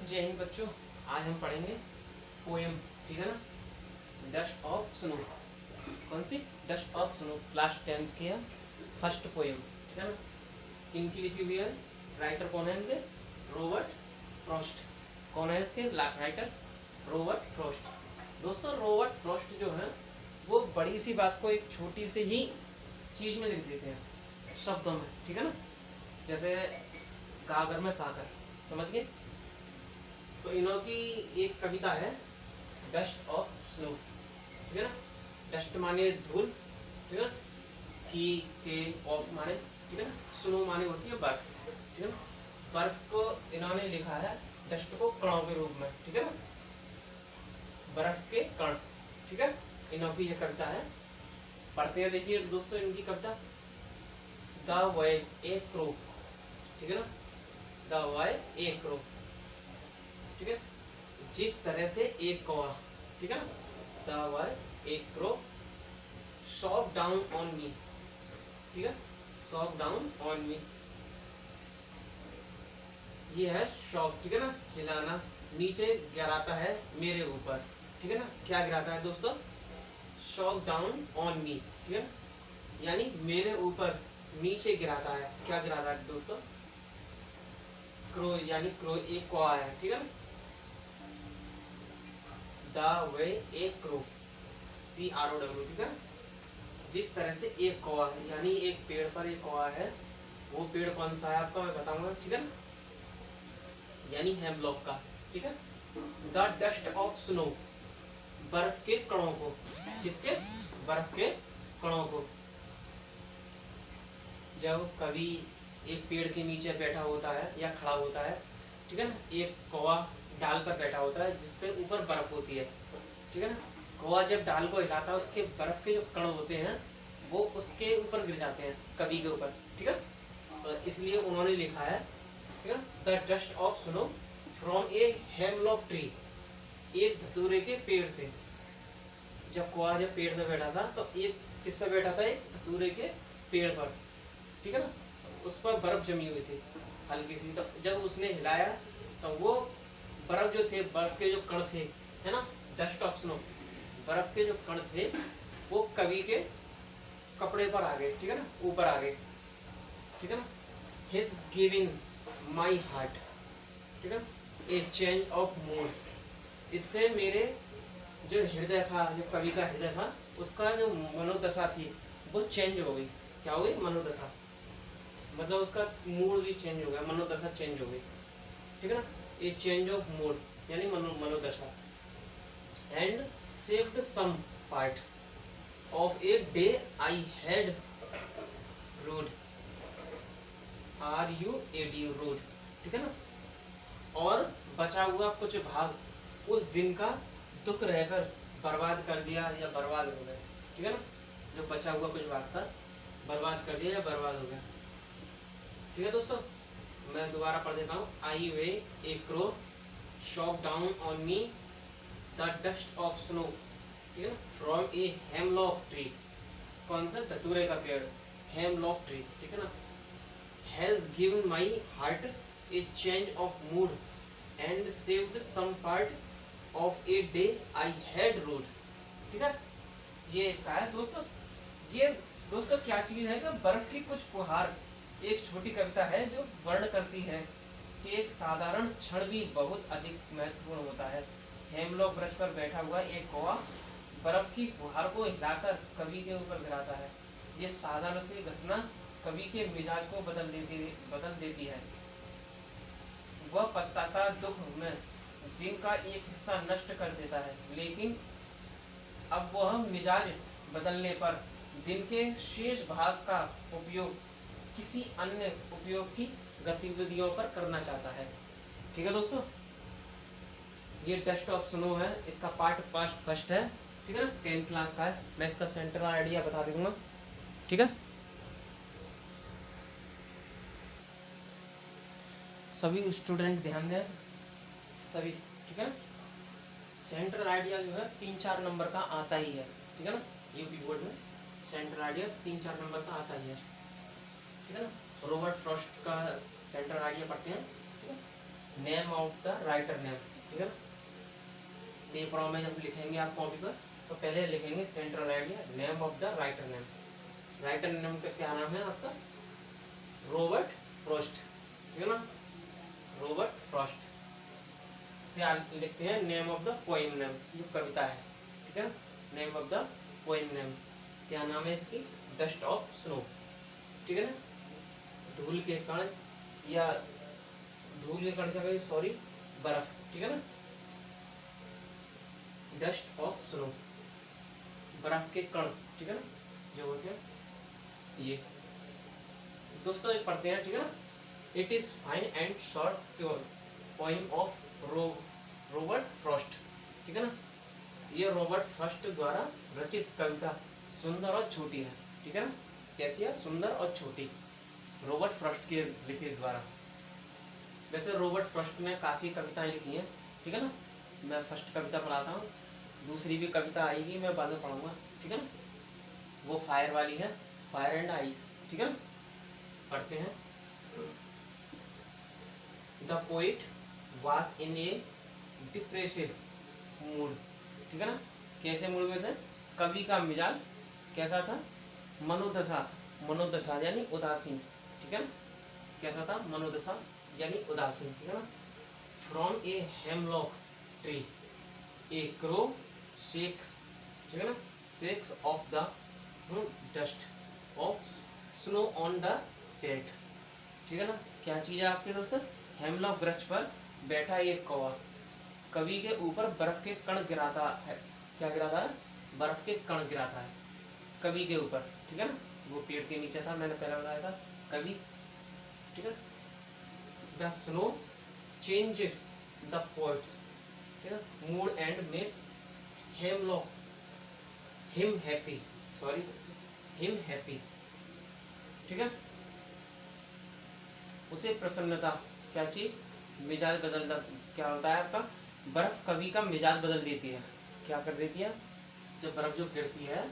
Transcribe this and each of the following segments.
जय हिंद बच्चों। आज हम पढ़ेंगे पोएम, ठीक है ना। Dust of snow. कौन सी? Dust of snow, class 10th के फर्स्ट पोएम, ठीक है ना। किनकी लिखी हुई है? राइटर कौन है इनके? Robert Frost. कौन है इसके राइटर? Robert Frost. दोस्तों रॉबर्ट फ्रॉस्ट जो है वो बड़ी सी बात को एक छोटी सी ही चीज में लिख देते हैं, शब्दों में, ठीक है ना। जैसे गागर में सागर, समझ गए। तो इन्हों की एक कविता है डस्ट ऑफ स्नो, ठीक है ना। डस्ट माने धूल, ठीक है ना। की के ऑफ माने, ठीक है ना। स्नो माने होती है बर्फ, ठीक है ना। बर्फ को इन्होंने लिखा है डस्ट को कणों के रूप में, ठीक है ना। बर्फ के कण, ठीक है। इन्हों की ये कविता है, पढ़ते हैं। देखिए दोस्तों इनकी कविता। द वाई ए क्रो, ठीक है ना। द वाई ए क्रो, ठीक है। जिस तरह से एक कौवा, ठीक है ना। The way a crow shock down on me, ठीक है। शॉक डाउन ऑन मी, ये है शॉक, ठीक है ना, हिलाना। नीचे गिराता है मेरे ऊपर, ठीक है ना। क्या गिराता है दोस्तों? शॉक डाउन ऑन मी, ठीक है ना। यानी मेरे ऊपर नीचे गिराता है। क्या गिराता है दोस्तों? क्रो, यानी क्रो एक कौवा है, ठीक है ना। The way a crow, CROW, ठीक है। जिस तरह से एक कौवा है, यानी एक पेड़ पर एक कौवा है। वो पेड़ कौन सा है आपका मैं बताऊंगा, ठीक है ना। यानी हेमलॉक का, ठीक है। द डस्ट ऑफ स्नो, बर्फ के कणों को। किसके? बर्फ के कणों को। जब कभी एक पेड़ के नीचे बैठा होता है या खड़ा होता है, ठीक है ना। एक कौवा डाल पर बैठा होता है जिसपे ऊपर बर्फ होती है, ठीक है ना। कौवा जब डाल को हिलाता है उसके बर्फ के जो कण होते हैं वो उसके ऊपर गिर जाते हैं, कभी के ऊपर, ठीक है। तो इसलिए उन्होंने लिखा है, ठीक है, the dust of snow from a hemlock tree, एक धतूरे के पेड़ से। जब कौवा जब पेड़ पे बैठा था तो एक किस पे बैठा था? एक धतूरे के पेड़ पर, ठीक है ना। उस पर बर्फ जमी हुई थी हल्की सी। तो जब उसने हिलाया तो वो बर्फ जो थे, बर्फ के जो कण थे, है ना, डस्ट ऑफ स्नो, बर्फ के जो कण थे वो कवि के कपड़े पर आ गए, ठीक है ना, ऊपर आ गए, ठीक है ना। हिज गिविंग माई हार्ट, ठीक है, ए चेंज ऑफ मूड। इससे मेरे जो हृदय था, जो कवि का हृदय था, उसका जो मनोदशा थी वो चेंज हो गई। क्या हो गई? मनोदशा, मतलब उसका मूड भी चेंज हो गया, मनोदशा चेंज हो गई, ठीक है ना। ए चेंज ऑफ मूड यानी मनोदशा। And saved some part of a day I had rued, RUAD rued, ठीक है ना। और बचा हुआ कुछ भाग उस दिन का दुख रहकर बर्बाद कर दिया या बर्बाद हो गया, ठीक है ना। जो बचा हुआ कुछ भाग था बर्बाद कर दिया या बर्बाद हो गया, ठीक है दोस्तों। मैं दोबारा पढ़ देता हूँ। I way a crow shock down on me the dust of snow, ठीक है ना, फ्रॉम ए हेमलॉक ट्री। कौन सा? धतूरे का पेड़, हेमलॉक ट्री, ठीक है ना। Has given my heart a change of mood and saved some part of a day I had rued, ठीक है। ये इसका है दोस्तों। ये दोस्तों क्या चीज है कि बर्फ की कुछ फुहार, एक छोटी कविता है जो वर्ण करती है कि एक साधारण क्षण भी बहुत अधिक महत्वपूर्ण होता है। हेमलॉक वृक्ष पर बैठा हुआ एक कौवा बर्फ की फुहार को हिलाकर कवि के ऊपर गिराता है। ये साधारण सी घटना कवि के मिजाज को बदल देती है। वह पछताता दुख में दिन का एक हिस्सा नष्ट कर देता है, लेकिन अब वह मिजाज बदलने पर दिन के शेष भाग का उपयोग किसी अन्य उपयोग की गतिविधियों पर करना चाहता है, ठीक है दोस्तों। ये डस्ट ऑफ स्नो है, इसका पार्ट फर्स्ट है, ठीक है ना, 10th क्लास का है। मैं इसका सेंट्रल आइडिया बता दूंगा, ठीक है। सभी स्टूडेंट ध्यान दें, सभी, ठीक है ना। सेंट्रल आइडिया जो है 3-4 नंबर का आता ही है, ठीक है ना। यूपी बोर्ड में सेंट्रल आइडिया 3-4 नंबर का आता ही है, ठीक है ना। रॉबर्ट फ्रॉस्ट का सेंट्रल आइडिया पढ़ते हैं, ठीक है। Name of the writer name, ठीक है ना। पेपरों में जब लिखेंगे आप कॉपी पर तो पहले लिखेंगे central idea, name of the writer name. Writer name का क्या नाम है आपका? रॉबर्ट फ्रॉस्ट, ठीक है ना, रॉबर्ट फ्रॉस्ट। फिर लिखते हैं name of the poem name, जो कविता है, ठीक है ना, name of the poem name. क्या नाम है इसकी? डस्ट ऑफ स्नो, ठीक है ना, धूल के कण, या धूल के कण क्या कहें, सॉरी, बर्फ, ठीक है ना, डस्ट ऑफ स्नो, बर्फ के कण, ठीक है ना, जो होते हैं ये। दोस्तों ये पढ़ते हैं, ठीक है ना। It is fine and short pure poem of Robert Frost, ठीक है ना, ये रॉबर्ट फ्रॉस्ट द्वारा रचित कविता सुंदर और छोटी है, ठीक है ना। कैसी है? सुंदर और छोटी, रॉबर्ट फ्रॉस्ट के लिखे द्वारा। वैसे रॉबर्ट फ्रॉस्ट ने काफ़ी कविताएं लिखी हैं, ठीक है ना। मैं फर्स्ट कविता पढ़ाता हूँ, दूसरी भी कविता आएगी, मैं बाद में पढ़ूंगा, ठीक है ना। वो फायर वाली है, फायर एंड आइस, ठीक है ना। पढ़ते हैं। The poet was in A depressive mood, ठीक है ना। कैसे मूड में थे? कवि का मिजाज कैसा था? मनोदशा, मनोदशा यानी उदासीन, ठीक है ना। कैसा था? मनोदशा यानी उदासीन, ठीक है ना। From a hemlock tree a crow shakes, ठीक है ना, shakes off the dust of snow on the pet, ठीक है ना। क्या चीज है आपके दोस्तों? हेमलॉक वृक्ष पर बैठा एक कौवा कवि के ऊपर बर्फ के कण गिराता है। क्या गिराता है? बर्फ के कण गिराता है कवि के ऊपर, ठीक है ना। वो पेड़ के नीचे था, मैंने पहले बताया था, कवि, ठीक है। The snow change the poets, ठीक है, mood and makes hemlock him happy, sorry, him happy, ठीक है। उसे प्रसन्नता, क्या चीज? मिजाज बदलता, क्या होता है आपका? बर्फ कवि का मिजाज बदल देती है। क्या कर देती है? जब बर्फ जो गिरती है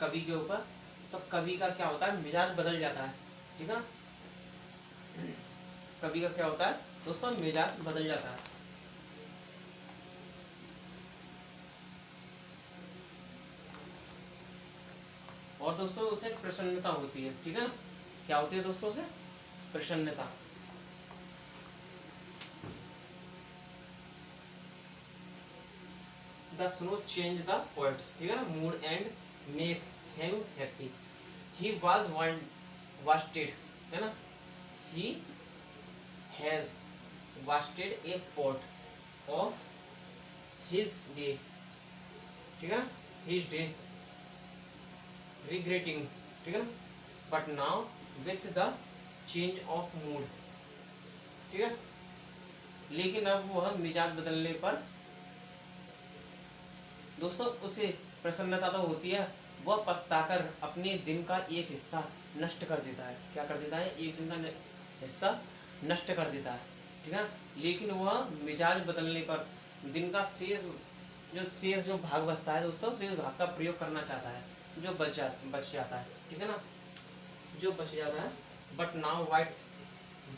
कवि के ऊपर तो कवि का क्या होता है? मिजाज बदल जाता है, ठीक है। कवि का क्या होता है दोस्तों? मिजाज बदल जाता है। और दोस्तों उसे प्रसन्नता होती है, ठीक है ना। क्या होती है दोस्तों? उसे प्रसन्नता। The snow change the poets, ठीक है ना, mood and make him happy. He was wasted, है ना, he has wasted a pot of his day, ठीक है ना, हिज डे रिग्रेटिंग, ठीक है ना, but now with the change of mood, ठीक है। लेकिन अब वह मिजाज बदलने पर दोस्तों उसे प्रसन्नता तो होती है, वह पछताकर अपने दिन का एक हिस्सा नष्ट कर देता है। क्या कर देता है? एक दिन का हिस्सा नष्ट कर देता है, ठीक है। लेकिन वह मिजाज बदलने पर दिन का शेष जो भाग बचता है दोस्तों, शेष भाग का प्रयोग करना चाहता है, जो बच जाता है, ठीक है ना, जो बच जाता है। But now what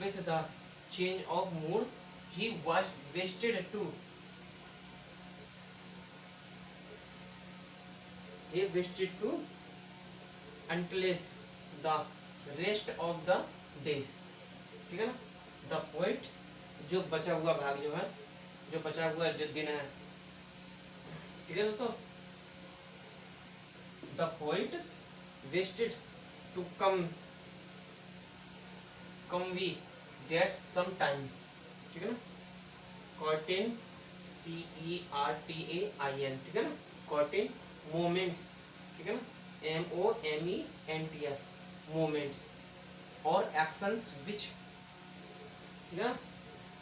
with the change of mood he was wasted to, he wished to utilize the rest of the days, ठीक है ना। द पोइट, जो बचा हुआ भाग जो है, जो बचा हुआ जो दिन है, ठीक है ना, तो the poet wasted to come we date some time, ठीक है ना, कॉर्टेन CERTAIN, ठीक है ना, कॉर्टेन मोमेंट्स, ठीक है ना, MEMENTS मोमेंट्स और एक्शंस विच, ठीक है ना,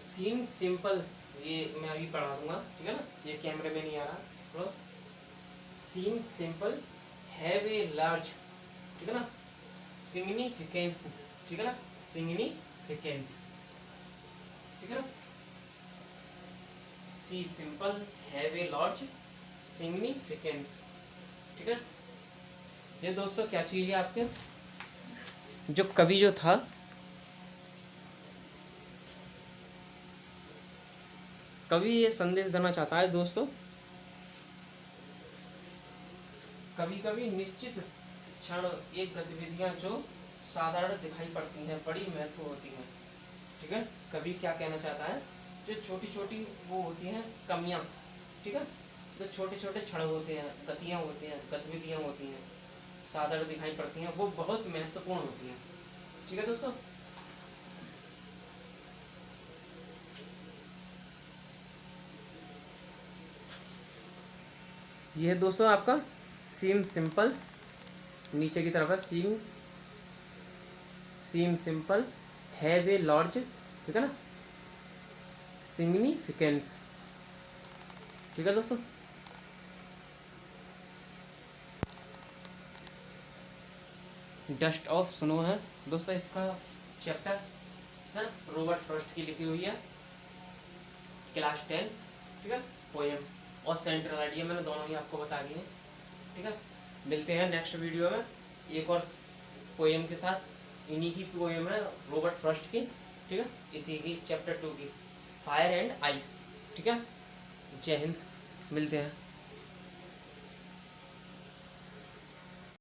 सीन सिंपल, ये मैं अभी पढ़ा दूंगा, ठीक है ना, ये कैमरे में नहीं आ रहा, तो seen simple have a large, ठीक है ना, सिग्निफिकेंस, ठीक है ना, सिग्निफिकेंस, ठीक है ना, see simple have a large significance, ठीक है। ये दोस्तों क्या चीज है आपके? जो कवि जो था कवि ये संदेश देना चाहता है दोस्तों, कभी कभी निश्चित क्षण एक गतिविधियां जो साधारण दिखाई पड़ती हैं बड़ी महत्व होती हैं। ठीक है, कवि क्या कहना चाहता है, जो छोटी छोटी वो होती हैं कमियां, ठीक है, जो छोटे छोटे क्षण होते हैं, गतियां होती हैं, गतिविधियां होती हैं, साधारण दिखाई पड़ती हैं, वो बहुत महत्वपूर्ण होती हैं। ठीक है दोस्तों, ये है दोस्तों आपका सीम सिंपल, नीचे की तरफ है सीम सिंपल हैव ए लार्ज, ठीक है ना, सिग्निफिकेंस। ठीक है दोस्तों, डस्ट ऑफ स्नो है दोस्तों, इसका चैप्टर है रॉबर्ट फ्रॉस्ट की लिखी हुई है, क्लास 10, ठीक है, पोएम और सेंट्रल आइडिया मैंने दोनों ही आपको बता दिए। ठीक है, मिलते हैं नेक्स्ट वीडियो में एक और पोएम के साथ, इन्हीं की पोएम है रॉबर्ट फ्रॉस्ट की, ठीक है, इसी की चैप्टर 2 की, फायर एंड आइस। ठीक है, जय हिंद, मिलते हैं।